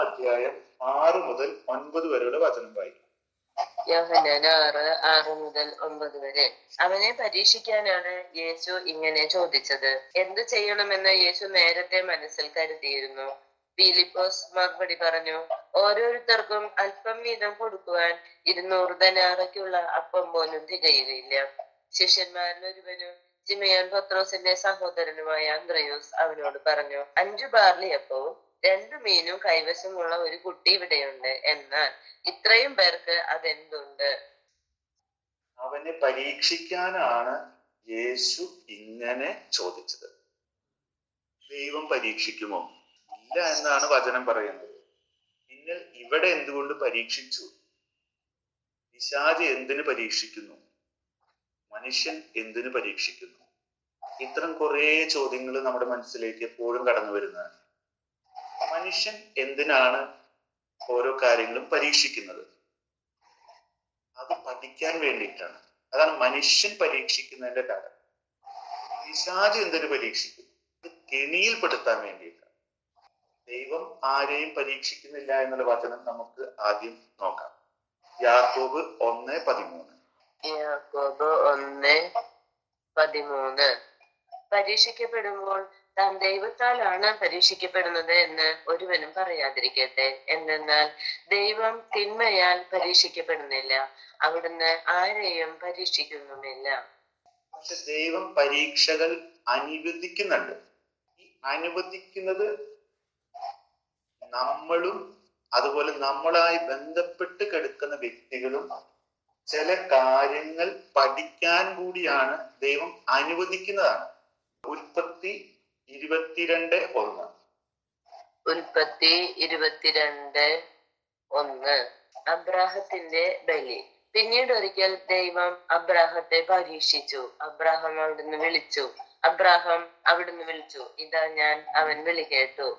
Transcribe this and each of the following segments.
അധ്യായം 6 മുതൽ 9 വരെയുള്ള വചനം വായിക്കും. യോഹന്നാൻ 6 മുതൽ 9 വരെ. അവനെ പരീക്ഷിക്കാനാണ് യേശു ഇങ്ങനെ ചോദിച്ചത്. എന്ത് ചെയ്യണമെന്ന് യേശു നേരത്തെ മനസ്സിൽ കരുതിയിരുന്നു. ഫിലിപ്പോസ് മറുപടി പറഞ്ഞു, ഓരോരുത്തർക്കും അല്പം വീതം കൊടുക്കുവാൻ 200 ധനാറയ്ക്കുള്ള അപ്പം പോലും തികയുകയില്ല. ശിഷ്യന്മാരിൽ ഒരുവനും ശിമയോൻ പത്രോസിന്റെ സഹോദരനുമായ അന്ത്രയോസ് അവനോട് പറഞ്ഞു, 5 ബാർലിയപ്പവും 2 മീനും കൈവശമുള്ള ഒരു കുട്ടി ഇവിടെയുണ്ട്, എന്നാൽ ഇത്രയും പേർക്ക് അതെന്തുണ്ട്? അവനെ പരീക്ഷിക്കാനാണ് യേശു ഇങ്ങനെ ചോദിച്ചത്. ദൈവം പരീക്ഷിക്കുമോ? ഇല്ല എന്നാണ് വചനം പറയുന്നത്. നിങ്ങൾ ഇവിടെ എന്തുകൊണ്ട് പരീക്ഷിച്ചു? പിശാച് എന്തിനു പരീക്ഷിക്കുന്നു? മനുഷ്യൻ എന്തിനു പരീക്ഷിക്കുന്നു? ഇത്തരം കുറെ ചോദ്യങ്ങൾ നമ്മുടെ മനസ്സിലേക്ക് എപ്പോഴും കടന്നു വരുന്നതാണ്. മനുഷ്യൻ എന്തിനാണ് ഓരോ കാര്യങ്ങളും പരീക്ഷിക്കുന്നത്? അത് പഠിക്കാൻ വേണ്ടിയിട്ടാണ്. അതാണ് മനുഷ്യൻ പരീക്ഷിക്കുന്നതിന്റെ കാരണം. പിശാച് എന്തിനു പരീക്ഷിക്കുന്നു? അത് കെണിയിൽപ്പെടുത്താൻ വേണ്ടിയിട്ടാണ്. ദൈവം ആരെയും പരീക്ഷിക്കുന്നില്ല എന്നുള്ള വചനം നമുക്ക് ആദ്യം നോക്കാം. യാക്കോബ് 1:13. യാക്കോബ് 1:13. പരീക്ഷിക്കപ്പെടുമ്പോൾ താൻ ദൈവത്താലാണ് പരീക്ഷിക്കപ്പെടുന്നത് എന്ന് ഒരുവനും പറയാതിരിക്കട്ടെ. എന്തെന്നാൽ ദൈവം തിന്മയാൽ പരീക്ഷിക്കപ്പെടുന്നില്ല, അവിടുന്ന് ആരെയും പരീക്ഷിക്കുന്നുമില്ല. പക്ഷെ ദൈവം പരീക്ഷകൾ അനുവദിക്കുന്നുണ്ട്. ഈ അനുവദിക്കുന്നത് നമ്മളും അതുപോലെ നമ്മളായി ബന്ധപ്പെട്ട് കിടക്കുന്ന വ്യക്തികളും ചില കാര്യങ്ങൾ പഠിക്കാൻ കൂടിയാണ് ദൈവം അനുവദിക്കുന്നതാണ്. ഉൽപ്പത്തി 22:1. ഉൽപ്പത്തി 22:1. അബ്രാഹത്തിന്റെ ബലി. പിന്നീട് ഒരിക്കൽ ദൈവം അബ്രാഹത്തെ പരീക്ഷിച്ചു. അബ്രാഹം അവിടുന്ന് വിളിച്ചു, ഇതാ ഞാൻ, അവൻ വിളി കേട്ടു.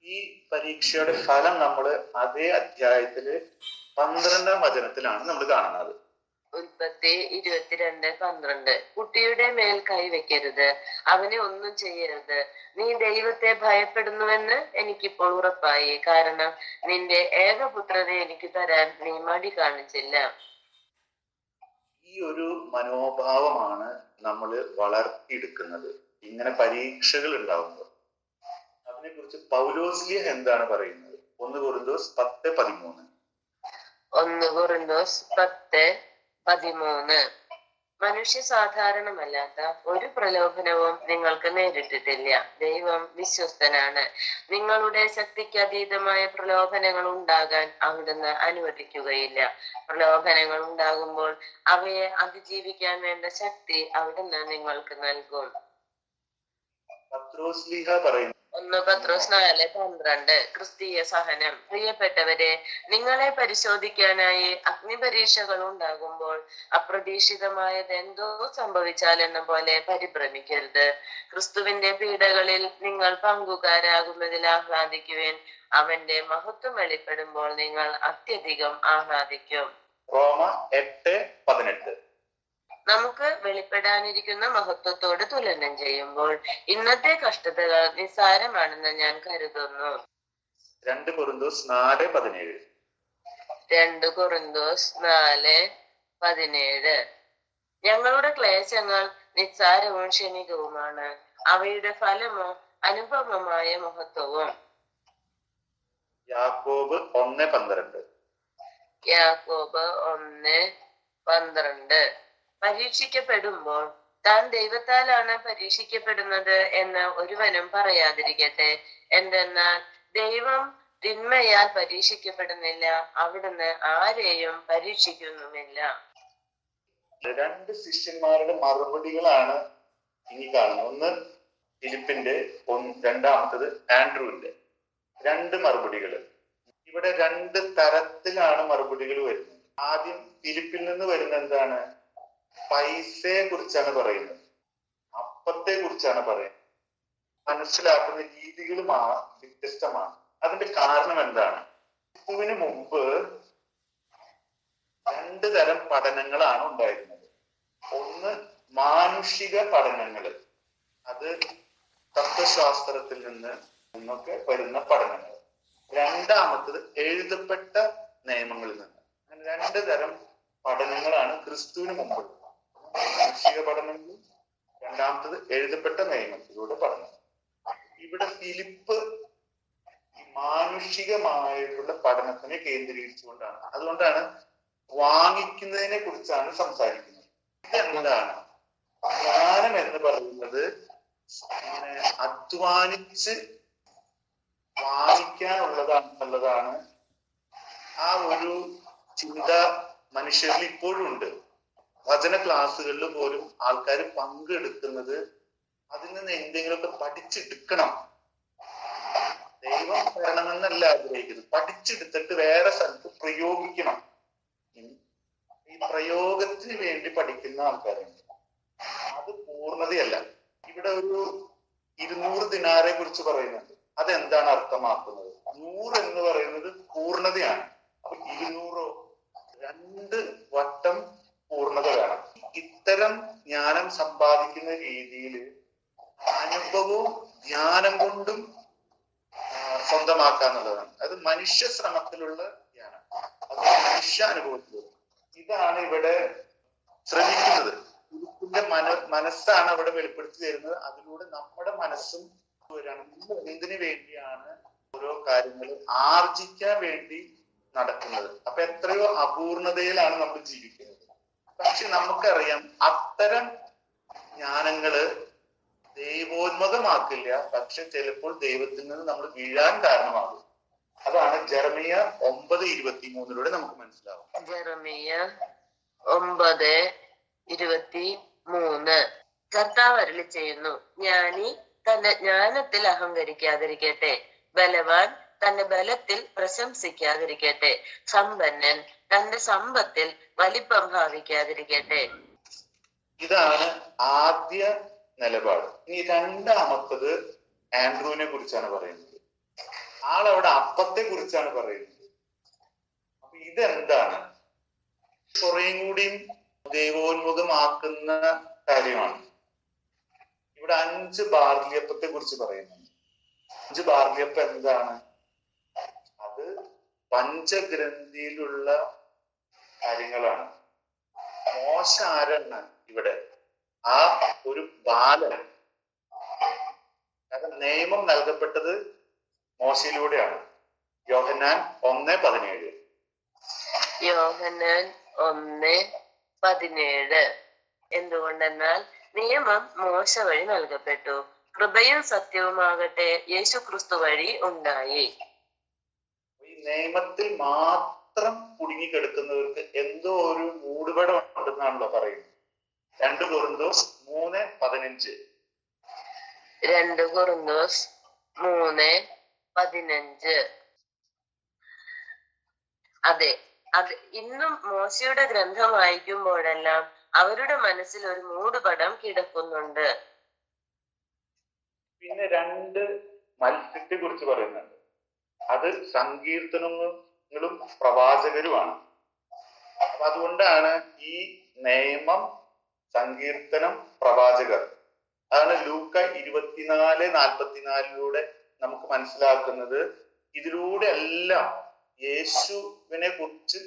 ഈ പരീക്ഷയുടെ ഫലം നമ്മൾ അതേ അധ്യായത്തില് 12-ാം വചനത്തിലാണ് നമ്മൾ കാണുന്നത്. ഉൽപ്പത്തി 22:12. കുട്ടിയുടെ മേൽ കൈവയ്ക്കരുത്, അവനെ ഒന്നും ചെയ്യരുത്. നീ ദൈവത്തെ ഭയപ്പെടുന്നുവെന്ന് എനിക്കിപ്പോൾ ഉറപ്പായി, കാരണം നിന്റെ ഏകപുത്രനെ എനിക്ക് തരാൻ നീ മടി കാണിച്ചില്ല. ഈ ഒരു മനോഭാവമാണ് നമ്മൾ വളർത്തിയെടുക്കുന്നത് ഇങ്ങനെ പരീക്ഷകൾ ഉണ്ടാവുമ്പോൾ. അതിനെ കുറിച്ച് പൗലോസ്ലിയ എന്താണ് പറയുന്നത്? 1 കൊരിന്തോസ് 10:13. 1 കൊരിന്തോസ് 10:13. മനുഷ്യ സാധാരണമല്ലാത്ത ഒരു പ്രലോഭനവും നിങ്ങൾക്ക് നേരിട്ടിട്ടില്ല. ദൈവം വിശ്വസ്തനാണ്. നിങ്ങളുടെ ശക്തിക്ക് അതീതമായ പ്രലോഭനങ്ങൾ ഉണ്ടാകാൻ അവിടുന്ന് അനുവദിക്കുകയില്ല. പ്രലോഭനങ്ങൾ ഉണ്ടാകുമ്പോൾ അവയെ അതിജീവിക്കാൻ വേണ്ട ശക്തി അവിടുന്ന് നിങ്ങൾക്ക് നൽകും. പത്രോസ്ലീഹ പറയുന്നു 1 പത്രോസ് 4:12. ക്രിസ്തീയ സഹനം. പ്രിയപ്പെട്ടവരെ, നിങ്ങളെ പരിശോധിക്കാനായി അഗ്നിപരീക്ഷകൾ ഉണ്ടാകുമ്പോൾ അപ്രതീക്ഷിതമായത് എന്തോ സംഭവിച്ചാലെന്ന പോലെ പരിഭ്രമിക്കരുത്. ക്രിസ്തുവിന്റെ പീഡകളിൽ നിങ്ങൾ പങ്കുകാരാകുന്നതിൽ ആഹ്ലാദിക്കുവേൻ. അവന്റെ മഹത്വം വെളിപ്പെടുമ്പോൾ നിങ്ങൾ അത്യധികം ആഹ്ലാദിക്കും. റോമ 8:18. നമുക്ക് വെളിപ്പെടാനിരിക്കുന്ന മഹത്വത്തോട് തുലനം ചെയ്യുമ്പോൾ ഇന്നത്തെ കഷ്ടതകൾ നിസ്സാരമാണെന്ന് ഞാൻ കരുതുന്നു. 2 കൊരിന്തോസ് 4:17. 2 കൊരിന്തോസ് 4:17. ഞങ്ങളുടെ ക്ലേശങ്ങൾ നിസ്സാരവും ക്ഷണികവുമാണ്, അവയുടെ ഫലമോ അനുപമമായ മഹത്വവും. യാക്കോബ് 1:12. യാക്കോബ് 1:12. പരീക്ഷിക്കപ്പെടുമ്പോൾ താൻ ദൈവത്താലാണ് പരീക്ഷിക്കപ്പെടുന്നത് എന്ന് ഒരുവനും പറയാതിരിക്കട്ടെ. എന്തെന്നാൽ ദൈവം തിന്മയാൽ പരീക്ഷിക്കപ്പെടുന്നില്ല, അവിടുന്ന് ആരെയും പരീക്ഷിക്കുന്നുമില്ല. 2 ശിഷ്യന്മാരുടെ മറുപടികളാണ് ഇനി കാണുന്നത്. ഒന്ന് ഫിലിപ്പിന്റെ, രണ്ടാമത്തത് ആൻഡ്രൂവിന്റെ. 2 മറുപടികൾ. ഇവിടെ 2 തരത്തിലാണ് മറുപടികൾ വരുന്നത്. ആദ്യം ഫിലിപ്പിൽ നിന്ന് വരുന്ന എന്താണ്? പൈസയെ കുറിച്ചാണ് പറയുന്നത്, അപ്പത്തെ കുറിച്ചാണ് പറയുന്നത്. മനസ്സിലാക്കുന്ന രീതികളും വ്യത്യസ്തമാണ്. അതിന്റെ കാരണം എന്താണ്? ക്രിസ്തുവിന് മുമ്പ് 2 തരം പഠനങ്ങളാണ് ഉണ്ടായിരുന്നത്. ഒന്ന് മാനുഷിക പഠനങ്ങൾ, അത് തത്വശാസ്ത്രത്തിൽ നിന്നൊക്കെ വരുന്ന പഠനങ്ങൾ. രണ്ടാമത്തത് എഴുതപ്പെട്ട നിയമങ്ങളിൽ നിന്ന്. അങ്ങനെ രണ്ട് തരം പഠനങ്ങളാണ് ക്രിസ്തുവിന് മുമ്പുള്ളത്. മാനുഷിക പഠനങ്ങളും രണ്ടാമത്തത് എഴുതപ്പെട്ട നിയമത്തിലൂടെ പഠനം. ഇവിടെ ഫിലിപ്പ് മാനുഷികമായിട്ടുള്ള പഠനത്തിനെ കേന്ദ്രീകരിച്ചുകൊണ്ടാണ്, അതുകൊണ്ടാണ് വാങ്ങിക്കുന്നതിനെ കുറിച്ചാണ് സംസാരിക്കുന്നത്. ഇതെന്താണ് ജ്ഞാനം എന്ന് പറയുന്നത്? ഇങ്ങനെ അധ്വാനിച്ച് വാങ്ങിക്കാനുള്ളതാണെന്നുള്ളതാണ് ആ ഒരു ചിന്ത മനുഷ്യരിൽ ഇപ്പോഴും ഉണ്ട്. വചന ക്ലാസ്സുകളിൽ പോലും ആൾക്കാർ പങ്കെടുക്കുന്നത് അതിൽ നിന്ന് എന്തെങ്കിലുമൊക്കെ പഠിച്ചെടുക്കണം, ദൈവം തരണമെന്നല്ല ആഗ്രഹിക്കുന്നത്, പഠിച്ചെടുത്തിട്ട് വേറെ സ്ഥലത്ത് പ്രയോഗിക്കണം. ഈ പ്രയോഗത്തിന് വേണ്ടി പഠിക്കുന്ന ആൾക്കാരുണ്ട്. അത് പൂർണ്ണതയല്ല. ഇവിടെ ഒരു 200 ദിനാരെ കുറിച്ച് പറയുന്നുണ്ട്. അതെന്താണ് അർത്ഥമാക്കുന്നത്? 100 എന്ന് പറയുന്നത് പൂർണ്ണതയാണ്. അപ്പൊ 200 2 വട്ടം പൂർണ്ണത വേണം. ഇത്തരം ജ്ഞാനം സമ്പാദിക്കുന്ന രീതിയിൽ അനുഭവവും ധ്യാനം കൊണ്ടും സ്വന്തമാക്കാന്നുള്ളതാണ്. അത് മനുഷ്യ ശ്രമത്തിലുള്ള ധ്യാനം, അത് മനുഷ്യ അനുഭവത്തിലുള്ള. ഇതാണ് ഇവിടെ ശ്രമിക്കുന്നത്. ഗുരുവിന്റെ മനസ്സാണ് അവിടെ വെളിപ്പെടുത്തി തരുന്നത്. അതിലൂടെ നമ്മുടെ മനസ്സും വരികയാണ്. എന്തിനു വേണ്ടിയാണ് ഓരോ കാര്യങ്ങൾ ആർജിക്കാൻ വേണ്ടി നടക്കുന്നത്? അപ്പൊ എത്രയോ അപൂർണതയിലാണ് നമ്മൾ ജീവിക്കുന്നത്. പക്ഷെ നമുക്കറിയാം അത്തരം ജ്ഞാനങ്ങള് ദൈവോന്മുഖമാക്കില്ല, പക്ഷെ ചിലപ്പോൾ ദൈവത്തിൽ നിന്ന് നമ്മൾ വീഴാൻ കാരണമാകും. അതാണ് ജെറമിയ 9:23 നമുക്ക് മനസ്സിലാവും. ജെറമിയ 9:23 കർത്താവ് അരുളി ചെയ്യുന്നു, ജ്ഞാനി തന്റെ ജ്ഞാനത്തിൽ അഹങ്കരിക്കാതിരിക്കട്ടെ, ബലവാൻ തന്റെ ബലത്തിൽ പ്രശംസിക്കാതിരിക്കട്ടെ, സമ്പന്നൻ തന്റെ സമ്പത്തിൽ വലിപ്പം ഭാവിക്കാതിരിക്കട്ടെ. ഇതാണ് ആദ്യ നിലപാട്. ഇനി രണ്ടാമത്തത് ആൻഡ്രൂവിനെ കുറിച്ചാണ് പറയുന്നത്. ആളവിടെ അപ്പത്തെ കുറിച്ചാണ് പറയുന്നത്. അപ്പൊ ഇതെന്താണ്? കുറേയും കൂടിയും ദൈവോന്മുഖമാക്കുന്ന കാര്യമാണ്. ഇവിടെ 5 ബാർലിയപ്പത്തെ കുറിച്ച് പറയുന്നുണ്ട്. 5 ബാർലിയപ്പം എന്താണ്? അത് പഞ്ചഗ്രന്ഥിയിലുള്ള കാര്യങ്ങളാണ്. മോശ ആരാണ് ഇവിടെ? ആ ഒരു ബാലൻ. കാരണം നിയമം നൽകപ്പെട്ടത് മോശയിലൂടെയാണ്. യോഹന്നാൻ 1:17. യോഹന്നാൻ 1:17 എന്തുകൊണ്ടെന്നാൽ നിയമം മോശ വഴി നൽകപ്പെട്ടു, കൃപയും സത്യവുമാകട്ടെ യേശു ക്രിസ്തു വഴി ഉണ്ടായി. ഈ നിയമത്തിൽ മാത്രം കുടുങ്ങിക്കിടക്കുന്നവർക്ക് എന്തോ ഒരു മൂടുപടം ഉണ്ടെന്നാണല്ലോ പറയുന്നത്. 2 കൊറിന്തോസ് 3:15. 2 കൊറിന്തോസ് 3:15. അതെ, അത് ഇന്നും മോശയുടെ ഗ്രന്ഥം വായിക്കുമ്പോഴെല്ലാം അവരുടെ മനസ്സിൽ ഒരു മൂടുപടം കിടക്കുന്നുണ്ട്. പിന്നെ 2 മത്സ്യത്തെ കുറിച്ച് പറയുന്നുണ്ട്. അത് സങ്കീർത്തനങ്ങളും പ്രവാചകരുമാണ്. അപ്പൊ അതുകൊണ്ടാണ് ഈ നിയമം, സങ്കീർത്തനം, പ്രവാചകർ. അതാണ് ലൂക്ക 24:44 നമുക്ക് മനസ്സിലാക്കുന്നത്. ഇതിലൂടെ എല്ലാം യേശുവിനെ കുറിച്ച്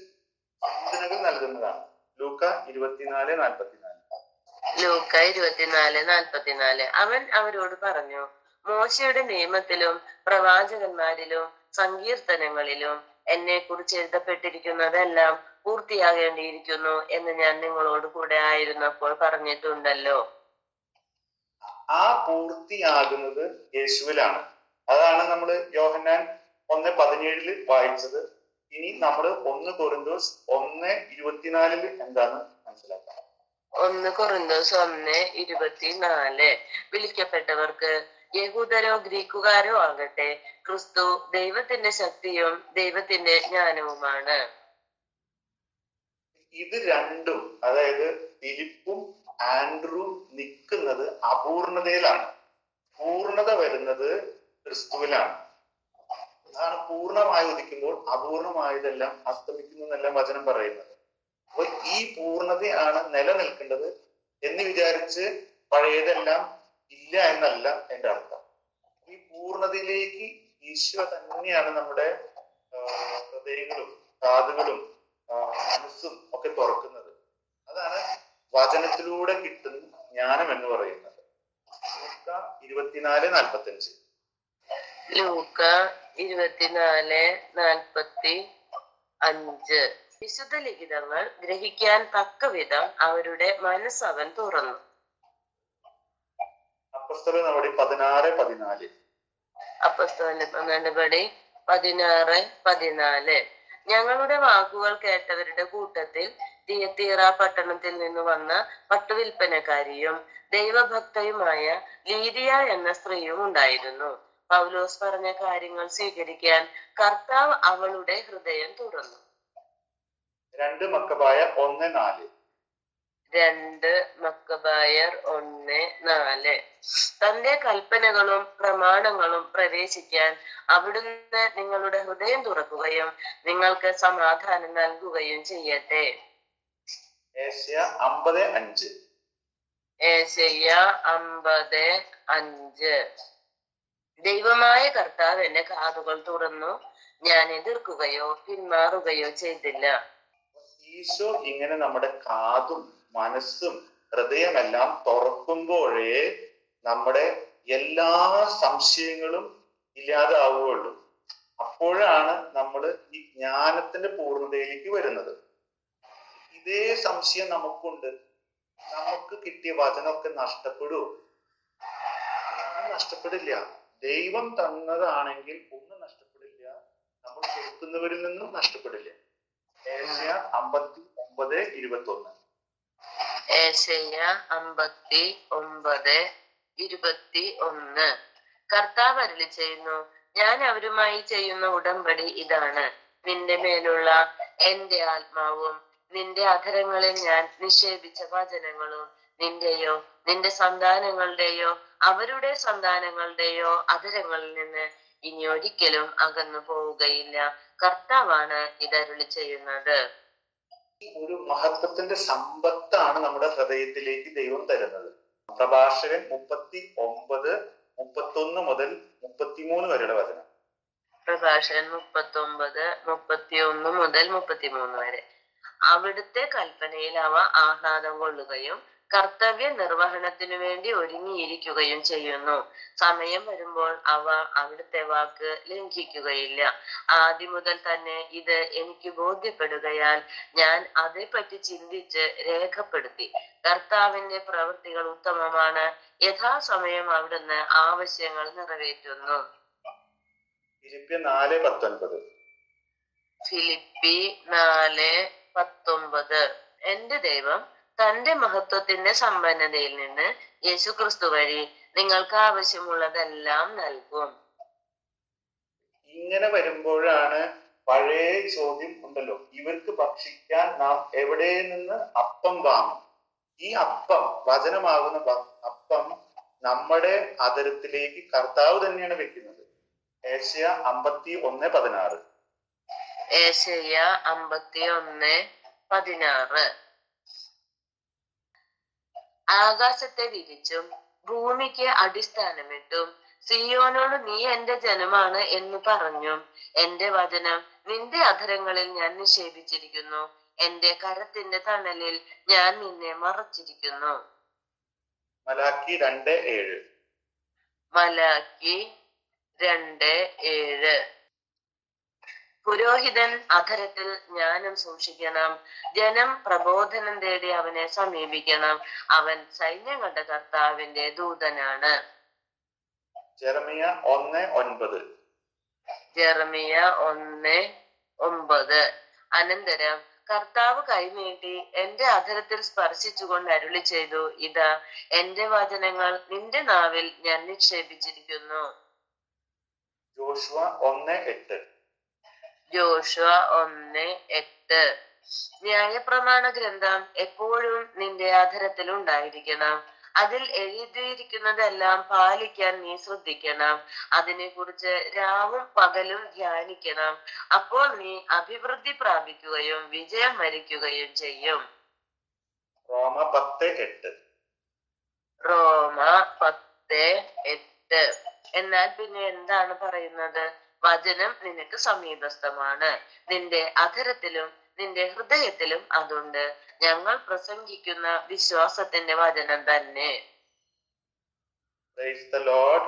സൂചനകൾ നൽകുന്നതാണ്. ലൂക്ക 24:44. ലൂക്ക 24:44 അവൻ അവരോട് പറഞ്ഞു, മോശയുടെ നിയമത്തിലും പ്രവാചകന്മാരിലും സങ്കീർത്തനങ്ങളിലും എന്നെ കുറിച്ച് എഴുതപ്പെട്ടിരിക്കുന്നതെല്ലാം പൂർത്തിയാകേണ്ടിയിരിക്കുന്നു എന്ന് ഞാൻ നിങ്ങളോട് കൂടെ ആയിരുന്നപ്പോൾ പറഞ്ഞിട്ടുണ്ടല്ലോ. ആ പൂർത്തിയാകുന്നത് യേശുവിലാണ്. അതാണ് നമ്മൾ യോഹന്നാൻ 1:17 വായിച്ചത്. ഇനി നമ്മൾ 1 കൊറിന്തോസ് 1:24 എന്താന്ന് മനസ്സിലാക്കാം. 1 കൊറിന്തോസ് 1:24 വിളിക്കപ്പെട്ടവർക്ക് യഹൂദരോ ഗ്രീക്കുകാരോ ആകട്ടെ, ക്രിസ്തു ദൈവത്തിന്റെ ശക്തിയും ദൈവത്തിന്റെ ജ്ഞാനവുമാണ്. ഇത് രണ്ടും, അതായത് ഫിലിപ്പും ആൻഡ്രൂവും നിൽക്കുന്നത് അപൂർണതയിലാണ്. പൂർണ്ണത വരുന്നത് ക്രിസ്തുവിലാണ്. അതാണ് പൂർണ്ണമായി ഉദിക്കുമ്പോൾ അപൂർണമായതെല്ലാം അസ്തമിക്കുന്നതെല്ലാം വചനം പറയുന്നത്. അപ്പൊ ഈ പൂർണ്ണതയാണ് നിലനിൽക്കേണ്ടത് എന്ന് വിചാരിച്ച് പഴയതെല്ലാം ഇല്ല എന്നല്ല എന്റെ അർത്ഥം. ഈ പൂർണ്ണതയിലേക്ക് ഈശോ തന്നെയാണ് നമ്മുടെ ഹൃദയങ്ങളും കാതുകളും മനസ്സും ഒക്കെ തുറക്കുന്നത്. അതാണ് വചനത്തിലൂടെ കിട്ടുന്ന ജ്ഞാനം എന്ന് പറയുന്നത്. ലൂക്ക 24:45. ലൂക്ക 24:45. വിശുദ്ധ ലിഖിതങ്ങൾ ഗ്രഹിക്കാൻ തക്കവിധം അവരുടെ മനസ്സ് അവൻ തുറന്നു. അപ്പോസ്തല നടപടി 16:14. അപ്പോസ്തല നടപടി 16:14. ഞങ്ങളുടെ വാക്കുകൾ കേട്ടവരുടെ കൂട്ടത്തിൽ തിയത്തീറ പട്ടണത്തിൽ നിന്ന് വന്ന പട്ടുവിൽപ്പനക്കാരിയും ദൈവഭക്തയുമായ ലീദിയ എന്ന സ്ത്രീയും ഉണ്ടായിരുന്നു. പൗലോസ് പറഞ്ഞ കാര്യങ്ങൾ സ്വീകരിക്കാൻ കർത്താവ് അവളുടെ ഹൃദയം തുറന്നു. 2 മക്കബായർ 1:4. 2 മക്കബായർ 1:4. തന്റെ കൽപ്പനകളും പ്രമാണങ്ങളും പ്രവേശിക്കാൻ അവിടുന്ന് നിങ്ങളുടെ ഹൃദയം തുറക്കുകയും നിങ്ങൾക്ക് സമാധാനം നൽകുകയും ചെയ്യട്ടെ. ഏശയ്യ 50:5. ഏശയ്യ 50:5. ദൈവമായ കർത്താവ് എന്റെ കാതുകൾ തുറന്നു, ഞാൻ എതിർക്കുകയോ പിന്മാറുകയോ ചെയ്തില്ല. ഈശോ ഇങ്ങനെ നമ്മുടെ കാതും മനസ്സും ഹൃദയമെല്ലാം തുറക്കുമ്പോഴേ നമ്മുടെ എല്ലാ സംശയങ്ങളും ഇല്ലാതാവുകയുള്ളൂ. അപ്പോഴാണ് നമ്മൾ ഈ ജ്ഞാനത്തിന്റെ പൂർണ്ണതയിലേക്ക് വരുന്നത്. ഇതേ സംശയം നമുക്കുണ്ട്. നമുക്ക് കിട്ടിയ വചനമൊക്കെ നഷ്ടപ്പെടുമോ? ഒന്നും നഷ്ടപ്പെടില്ല. ദൈവം തന്നതാണെങ്കിൽ ഒന്നും നഷ്ടപ്പെടില്ല. നമ്മൾ കൊടുക്കുന്നവരിൽ നിന്നും നഷ്ടപ്പെടില്ല. ഏശയ്യ 59:21. ഏശയ്യ 59:21. കർത്താവ് അരുളി ചെയ്യുന്നു, ഞാൻ അവരുമായി ചെയ്യുന്ന ഉടമ്പടി ഇതാണ്. നിന്റെ മേലുള്ള എന്റെ ആത്മാവും നിന്റെ അധരങ്ങളിൽ ഞാൻ നിക്ഷേപിച്ച വചനങ്ങളും നിന്റെയോ നിന്റെ സന്താനങ്ങളുടെയോ അവരുടെ സന്താനങ്ങളുടെയോ അധരങ്ങളിൽ നിന്ന് ഇനി ഒരിക്കലും അകന്നു പോവുകയില്ല. കർത്താവാണ് ഇതരുളി ചെയ്യുന്നത്. ഒരു മഹത്വത്തിന്റെ സമ്പത്താണ് നമ്മുടെ ഹൃദയത്തിലേക്ക് ദൈവം തരുന്നത്. പ്രഭാഷകൻ 39:31 മുതൽ 33 വരെയുള്ള വചനം. പ്രഭാഷകൻ 39:31 മുതൽ 33 വരെ. അവിടുത്തെ കൽപ്പനയിൽ അവ ആഹ്ലാദം കൊള്ളുകയും കർത്തവ്യ നിർവഹണത്തിനു വേണ്ടി ഒരുങ്ങിയിരിക്കുകയും ചെയ്യുന്നു. സമയം വരുമ്പോൾ അവ അവിടുത്തെ വാക്ക് ലംഘിക്കുകയില്ല. ആദ്യം മുതൽ തന്നെ ഇത് എനിക്ക് ബോധ്യപ്പെടുകയാൽ ഞാൻ അതേപ്പറ്റി ചിന്തിച്ച് രേഖപ്പെടുത്തി. കർത്താവിന്റെ പ്രവൃത്തികൾ ഉത്തമമാണ്. യഥാസമയം അവിടുന്ന് ആവശ്യങ്ങൾ നിറവേറ്റുന്നു. ഫിലിപ്പി 4:19. ഫിലിപ്പി 4:19. എന്റെ ദൈവം തന്റെ മഹത്വത്തിന്റെ സമ്പന്നതയിൽ നിന്ന് യേശുക്രിസ്തു വഴി നിങ്ങൾക്ക് ആവശ്യമുള്ളതെല്ലാം നൽകും. ഇങ്ങനെ വരുമ്പോഴാണ് പഴയ ചോദ്യം ഉണ്ടല്ലോ, ഇവർക്ക് ഭക്ഷിക്കാൻ നാം എവിടെ നിന്ന് അപ്പം വാങ്ങും? ഈ അപ്പം, വചനമാകുന്ന അപ്പം നമ്മുടെ അധരത്തിലേക്ക് കർത്താവ് തന്നെയാണ് വെക്കുന്നത്. ഏശയ്യ 51:16. ഏശയ്യ 51:16. ആകാശത്തെ വിരിച്ചും ഭൂമിക്ക് അടിസ്ഥാനമിട്ടും സിയോനോട് നീ എന്റെ ജനമാണ് എന്ന് പറഞ്ഞും എന്റെ വചനം നിന്റെ അധരങ്ങളിൽ ഞാൻ നിക്ഷേപിച്ചിരിക്കുന്നു. എന്റെ കരത്തിന്റെ തണലിൽ ഞാൻ നിന്നെ മറച്ചിരിക്കുന്നു. മലാക്കി 2:7. മലാക്കി 2:7. പുരോഹിതൻ അധരത്തിൽ ജ്ഞാനം സൂക്ഷിക്കണം. ജനം പ്രബോധനം തേടി അവനെ സമീപിക്കണം. അവൻ സൈന്യങ്ങളുടെ കർത്താവിന്റെ ദൂതനാണ്. ജെറമിയ 1:9. ജെറമിയ 1:9. അനന്തരം കർത്താവ് കൈനീട്ടി എന്റെ അധരത്തിൽ സ്പർശിച്ചുകൊണ്ട് അരുളി ചെയ്തു, ഇതാ എന്റെ വചനങ്ങൾ നിന്റെ നാവിൽ ഞാൻ നിക്ഷേപിച്ചിരിക്കുന്നു. ജോഷുവ 1:8. ജോഷുവ 1:8. ന്യായപ്രമാണ ഗ്രന്ഥം എപ്പോഴും നിന്റെ അധരത്തിൽ ഉണ്ടായിരിക്കണം. അതിൽ എഴുതിയിരിക്കുന്നതെല്ലാം പാലിക്കാൻ നീ ശ്രദ്ധിക്കണം. അതിനെ കുറിച്ച് രാവും പകലും ധ്യാനിക്കണം. അപ്പോൾ നീ അഭിവൃദ്ധി പ്രാപിക്കുകയും വിജയം വരിക്കുകയും ചെയ്യും. റോമ 10:8. റോമ 10:8. എന്നാൽ പിന്നെ എന്താണ് പറയുന്നത്? വചനം നിനക്ക് സമീപസ്ഥമാണ്, നിന്റെ അധരത്തിലും നിന്റെ ഹൃദയത്തിലും അതുണ്ട്. ഞങ്ങൾ പ്രസംഗിക്കുന്ന വിശ്വാസത്തിന്റെ വചനം തന്നെ. Praise the Lord.